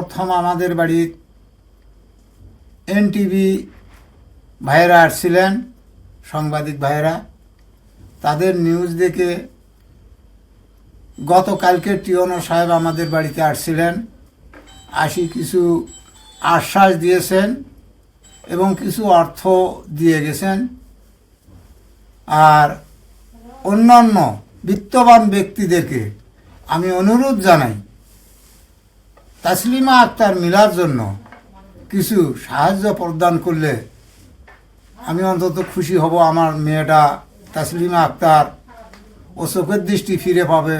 প্রথম আমাদের বাড়ির এনটিভি ভাইয়েরা আসছিলেন, সাংবাদিক ভাইয়েরা। তাদের নিউজ দেখে গতকালকে টিওনো সাহেব আমাদের বাড়িতে আসছিলেন, আসি কিছু আশ্বাস দিয়েছেন এবং কিছু অর্থ দিয়ে গেছেন। আর অন্যান্য বিত্তবান ব্যক্তিদেরকে আমি অনুরোধ জানাই তাসলিমা আক্তার মিলার জন্য কিছু সাহায্য প্রদান করলে আমি অন্তত খুশি হব। আমার মেয়েটা তাসলিমা আক্তার ও চোখের দৃষ্টি ফিরে পাবে,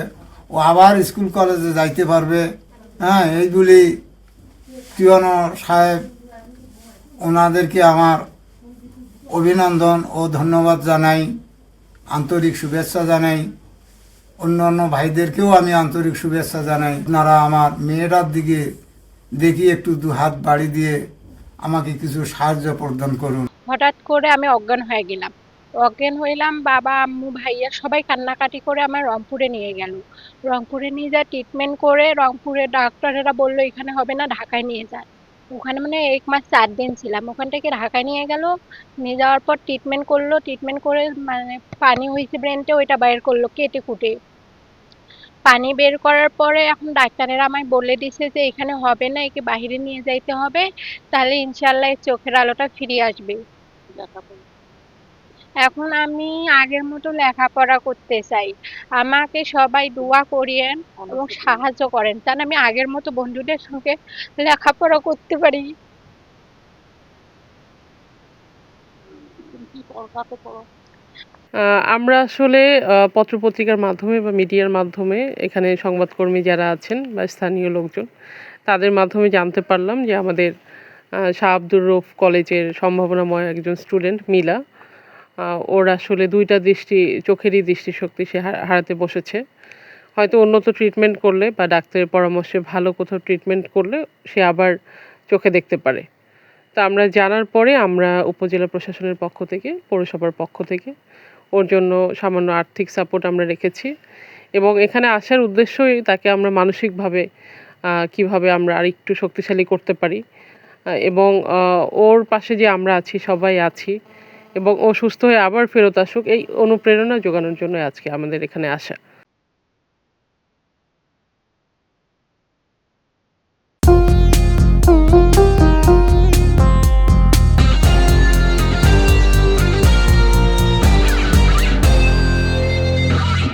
ও আবার স্কুল কলেজে যাইতে পারবে। হ্যাঁ, এইগুলি টিওনো সাহেব ওনাদেরকে আমার অভিনন্দন ও ধন্যবাদ জানাই, আন্তরিক শুভেচ্ছা জানাই। অন্য অন্য ভাইদেরকেও আমি আন্তরিক শুভেচ্ছা জানাই। আপনারা আমার মেয়েটার দিকে দেখি একটু দু হাত বাড়ি দিয়ে আমাকে কিছু সাহায্য প্রদান করুন। হঠাৎ করে আমি অজ্ঞান হয়ে গেলাম। অজ্ঞান হইলাম, বাবা আম্মু ভাইয়া সবাই কান্নাকাটি করে আমার রংপুরে নিয়ে গেল। রংপুরে নিয়ে যায় ট্রিটমেন্ট করে, রংপুরে ডাক্তারেরা বললো এখানে হবে না, ঢাকায় নিয়ে যায়। ওখানে মানে 1 মাস 4 দিন ছিলাম। ওখান থেকে ঢাকায় নিয়ে গেল। নিয়ে যাওয়ার পর ট্রিটমেন্ট করলো। ট্রিটমেন্ট করে মানে পানি হয়েছে ব্রেনটে, ওইটা বাইর করলো কেটে কুটে। পানি বের করার পরে এখন ডাক্তারেরা আমায় বলে দিছে যে এখানে হবে না, একে বাহিরে নিয়ে যাইতে হবে, তাহলে ইনশাল্লাহ এর চোখের আলোটা ফিরে আসবে। এখন আমি আগের মতো লেখাপড়া করতে চাই। আমাকে সবাই দোয়া করিয়েন এবং সাহায্য করেন, যেন আমি আগের মতো বন্ধুদের সঙ্গে লেখাপড়া করতে পারি। আমরা আসলে পত্রপত্রিকার মাধ্যমে বা মিডিয়ার মাধ্যমে এখানে সংবাদকর্মী যারা আছেন বা স্থানীয় লোকজন, তাদের মাধ্যমে জানতে পারলাম যে আমাদের শাহ আব্দুর রউফ কলেজের সম্ভাবনাময় একজন স্টুডেন্ট মিলা, ওর আসলে চোখেরই দৃষ্টিশক্তি সে হারাতে বসেছে। হয়তো উন্নত ট্রিটমেন্ট করলে বা ডাক্তারের পরামর্শে ভালো কোথাও ট্রিটমেন্ট করলে সে আবার চোখে দেখতে পারে। তা আমরা জানার পরে আমরা উপজেলা প্রশাসনের পক্ষ থেকে, পৌরসভার পক্ষ থেকে ওর জন্য সামান্য আর্থিক সাপোর্ট আমরা রেখেছি এবং এখানে আসার উদ্দেশ্যই তাকে আমরা মানসিকভাবে কিভাবে আমরা আর একটু শক্তিশালী করতে পারি এবং ওর পাশে যে আমরা আছি, সবাই আছি, এবং ও সুস্থ হয়ে আবার ফেরত আসুক, এই অনুপ্রেরণা জোগানোর জন্য আজকে আমাদের এখানে আসা।